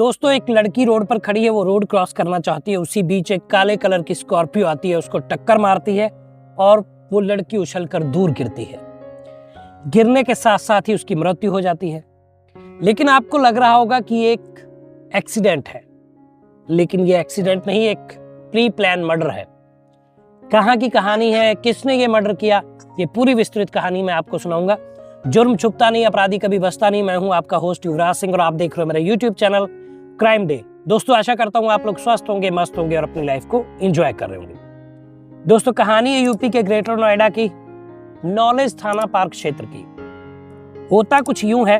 दोस्तों, एक लड़की रोड पर खड़ी है, वो रोड क्रॉस करना चाहती है। उसी बीच एक काले कलर की स्कॉर्पियो आती है, उसको टक्कर मारती है और वो लड़की उछलकर दूर गिरती है। गिरने के साथ साथ ही उसकी मृत्यु हो जाती है। लेकिन आपको लग रहा होगा कि ये एक एक्सीडेंट है, लेकिन ये एक्सीडेंट नहीं, एक प्री प्लान मर्डर है। कहाँ की कहानी है, किसने ये मर्डर किया, ये पूरी विस्तृत कहानी मैं आपको सुनाऊंगा। जुर्म छुपता नहीं, अपराधी कभी बचता नहीं। मैं हूं आपका होस्ट युवराज सिंह और आप देख रहे हो मेरा यूट्यूब चैनल क्राइम डे। दोस्तों, आशा करता हूं आप लोग स्वस्थ होंगे, मस्त होंगे और अपनी लाइफ को एंजॉय कर रहे होंगे। दोस्तों, कहानी है यूपी के ग्रेटर नोएडा की, नॉलेज थाना पार्क क्षेत्र की। होता कुछ यूं है,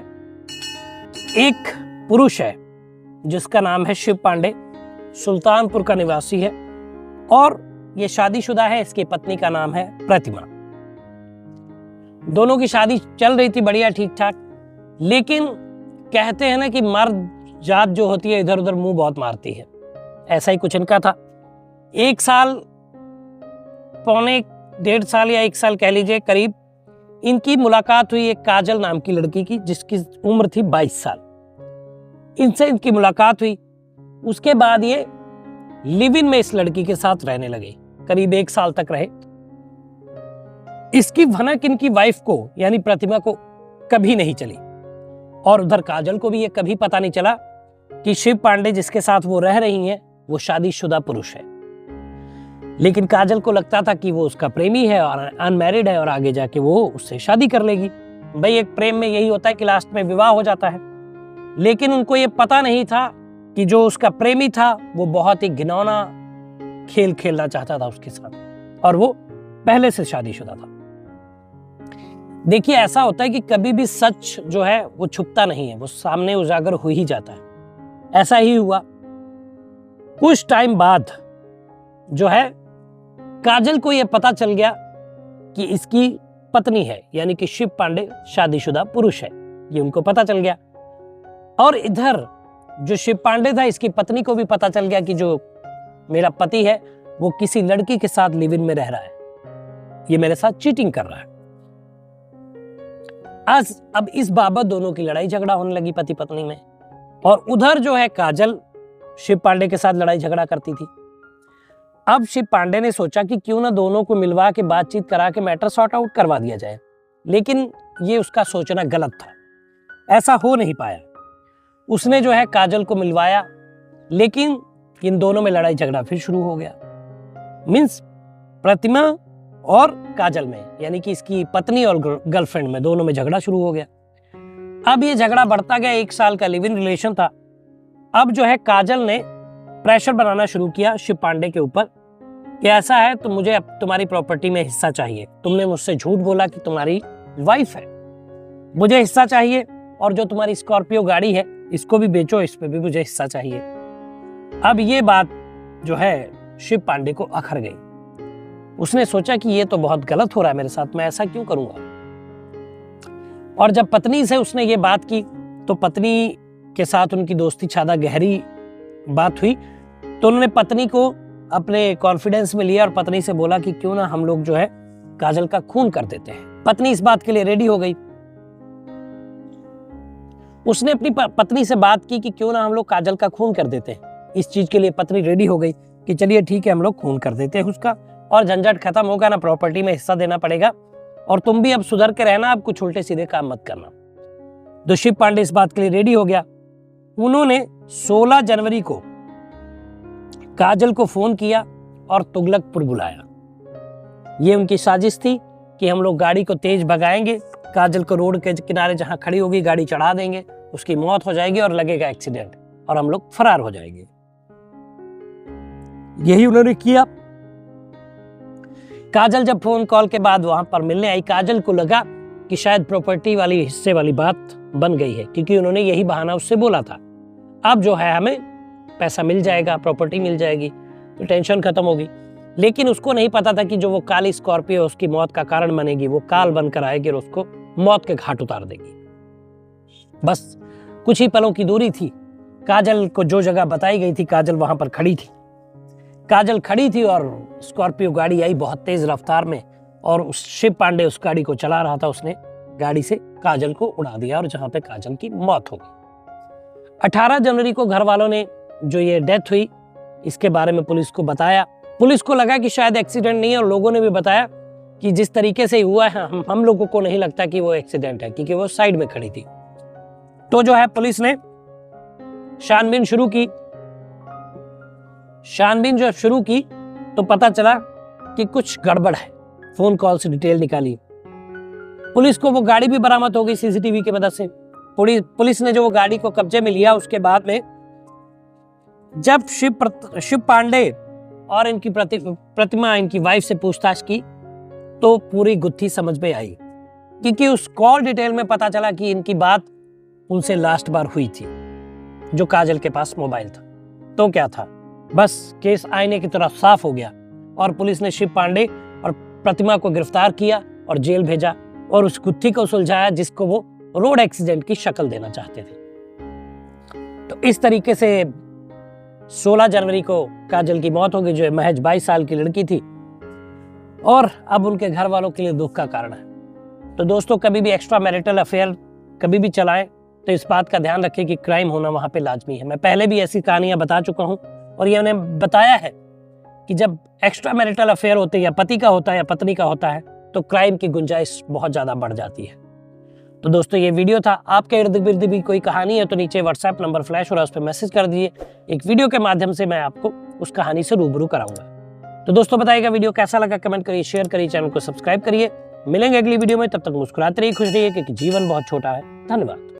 एक पुरुष है जिसका नाम है शिव पांडे, सुल्तानपुर का निवासी है और ये शादीशुदा है। इसकी पत्नी का नाम है प्रतिमा। दोनों की शादी चल रही थी बढ़िया ठीक ठाक, लेकिन कहते हैं ना कि मर्द जात जो होती है इधर उधर मुंह बहुत मारती है। ऐसा ही कुछ इनका था। 1 साल, पौने 1.5 साल या 1 साल कह लीजिए करीब, इनकी मुलाकात हुई एक काजल नाम की लड़की की, जिसकी उम्र थी 22 साल। इनसे इनकी मुलाकात हुई। उसके बाद ये लिव इन में इस लड़की के साथ रहने लगे, करीब 1 साल तक रहे। इसकी भनक इनकी वाइफ को यानी प्रतिमा को कभी नहीं चली और उधर काजल को भी ये कभी पता नहीं चला कि शिव पांडे जिसके साथ वो रह रही हैं वो शादीशुदा पुरुष है। लेकिन काजल को लगता था कि वो उसका प्रेमी है और अनमैरिड है और आगे जाके वो उससे शादी कर लेगी। भाई, एक प्रेम में यही होता है कि लास्ट में विवाह हो जाता है। लेकिन उनको ये पता नहीं था कि जो उसका प्रेमी था वो बहुत ही घिनौना खेल खेलना चाहता था उसके साथ और वो पहले से शादीशुदा था। देखिए, ऐसा होता है कि कभी भी सच जो है वो छुपता नहीं है, वो सामने उजागर हो ही जाता है। ऐसा ही हुआ। कुछ टाइम बाद जो है काजल को यह पता चल गया कि इसकी पत्नी है, यानी कि शिव पांडे शादीशुदा पुरुष है। ये उनको पता चल गया और इधर जो शिव पांडे था, इसकी पत्नी को भी पता चल गया कि जो मेरा पति है वो किसी लड़की के साथ लिव इन में रह रहा है, ये मेरे साथ चीटिंग कर रहा है। अब इस बाबत दोनों की लड़ाई झगड़ा होने लगी पति पत्नी में। और उधर जो है काजल शिव पांडे के साथ लड़ाई झगड़ा करती थी। अब शिव पांडे ने सोचा कि क्यों ना दोनों को मिलवा के बातचीत करा के मैटर सॉर्ट आउट करवा दिया जाए, लेकिन ये उसका सोचना गलत था। ऐसा हो नहीं पाया। उसने जो है काजल को मिलवाया, लेकिन इन दोनों में लड़ाई झगड़ा फिर शुरू हो गया। मीन्स प्रतिमा और काजल में, यानी कि इसकी पत्नी और गर्लफ्रेंड में, दोनों में झगड़ा शुरू हो गया। अब ये झगड़ा बढ़ता गया। 1 साल का लिव इन रिलेशन था। अब जो है काजल ने प्रेशर बनाना शुरू किया शिव पांडे के ऊपर कि ऐसा है तो मुझे अब तुम्हारी प्रॉपर्टी में हिस्सा चाहिए। तुमने मुझसे झूठ बोला कि तुम्हारी वाइफ है, मुझे हिस्सा चाहिए। और जो तुम्हारी स्कॉर्पियो गाड़ी है इसको भी बेचो, इस पे भी मुझे हिस्सा चाहिए। अब ये बात जो है शिव पांडे को अखर गई। उसने सोचा कि ये तो बहुत गलत हो रहा है मेरे साथ, मैं ऐसा क्यों करूंगा। और जब पत्नी से उसने ये बात की तो पत्नी के साथ उनकी दोस्ती ज़्यादा गहरी बात हुई। तो उन्होंने पत्नी को अपने कॉन्फिडेंस में लिया और पत्नी से बोला कि क्यों ना हम लोग जो है काजल का खून कर देते हैं। पत्नी इस बात के लिए रेडी हो गई। उसने अपनी पत्नी से बात की कि क्यों ना हम लोग काजल का खून कर देते हैं। इस चीज के लिए पत्नी रेडी हो गई कि चलिए ठीक है, हम लोग खून कर देते हैं उसका और झंझट खत्म होगा, ना प्रॉपर्टी में हिस्सा देना पड़ेगा और तुम भी अब सुधर के रहना, अब कुछ उल्टे सीधे काम मत करना। तो शिव पांडे इस बात के लिए रेडी हो गया। उन्होंने 16 जनवरी को काजल को फोन किया और तुगलकपुर बुलाया। ये उनकी साजिश थी कि हम लोग गाड़ी को तेज भगाएंगे, काजल को रोड के किनारे जहां खड़ी होगी गाड़ी चढ़ा देंगे, उसकी मौत हो जाएगी और लगेगा एक्सीडेंट और हम लोग फरार हो जाएंगे। यही उन्होंने किया। काजल जब फोन कॉल के बाद वहां पर मिलने आई, काजल को लगा कि शायद प्रॉपर्टी वाली हिस्से वाली बात बन गई है, क्योंकि उन्होंने यही बहाना उससे बोला था। अब जो है हमें पैसा मिल जाएगा, प्रॉपर्टी मिल जाएगी, तो टेंशन खत्म होगी। लेकिन उसको नहीं पता था कि जो वो काली स्कॉर्पियो उसकी मौत का कारण बनेगी, वो काल बनकर आएगी और उसको मौत के घाट उतार देगी। बस कुछ ही पलों की दूरी थी। काजल को जो जगह बताई गई थी काजल वहां पर खड़ी थी। काजल खड़ी थी और स्कॉर्पियो गाड़ी आई बहुत तेज रफ्तार में और उस शिव पांडे उस गाड़ी को चला रहा था। उसने गाड़ी से काजल को उड़ा दिया और जहां पे काजल की मौत हो गई। 18 जनवरी को घर वालों ने जो ये डेथ हुई इसके बारे में पुलिस को बताया। पुलिस को लगा कि शायद एक्सीडेंट नहीं है, और लोगों ने भी बताया कि जिस तरीके से हुआ है हम लोगों को नहीं लगता कि वो एक्सीडेंट है, क्योंकि वो साइड में खड़ी थी। तो जो है पुलिस ने छानबीन शुरू की। छानबीन जब शुरू की तो पता चला कि कुछ गड़बड़ है। फोन कॉल से डिटेल निकाली। पुलिस को वो गाड़ी भी बरामद हो गई सीसीटीवी की मदद से। पुलिस ने जो वो गाड़ी को कब्जे में लिया, उसके बाद में जब शिव पांडे और इनकी प्रतिमा इनकी वाइफ से पूछताछ की तो पूरी गुत्थी समझ में आई, क्योंकि उस कॉल डिटेल में पता चला कि इनकी बात उनसे लास्ट बार हुई थी जो काजल के पास मोबाइल था। तो क्या था, बस केस आईने की तरह साफ हो गया और पुलिस ने शिव पांडे और प्रतिमा को गिरफ्तार किया और जेल भेजा और उस गुत्थी को सुलझाया जिसको वो रोड एक्सीडेंट की शक्ल देना चाहते थे। तो इस तरीके से 16 जनवरी को काजल की मौत हो गई, जो महज 22 साल की लड़की थी, और अब उनके घर वालों के लिए दुख का कारण है। तो दोस्तों, कभी भी एक्स्ट्रा मैरिटल अफेयर कभी भी चलाएं तो इस बात का ध्यान रखें कि क्राइम होना वहां पे लाजमी है। मैं पहले भी ऐसी कहानियां बता चुका हूं और ये मैंने बताया है कि जब एक्स्ट्रा मैरिटल अफेयर होते हैं, या पति का होता है या पत्नी का होता है, तो क्राइम की गुंजाइश बहुत ज्यादा बढ़ जाती है। तो दोस्तों, ये वीडियो था। आपके इर्द गिर्द भी कोई कहानी है तो नीचे व्हाट्सएप नंबर फ्लैश हो रहा है, उस पर मैसेज कर दीजिए। एक वीडियो के माध्यम से मैं आपको उस कहानी से रूबरू कराऊंगा। तो दोस्तों, बताइएगा वीडियो कैसा लगा, कमेंट करिए, शेयर करिए, चैनल को सब्सक्राइब करिए। मिलेंगे अगली वीडियो में, तब तक मुस्कुराते रहिए, खुश रहिए, क्योंकि जीवन बहुत छोटा है। धन्यवाद।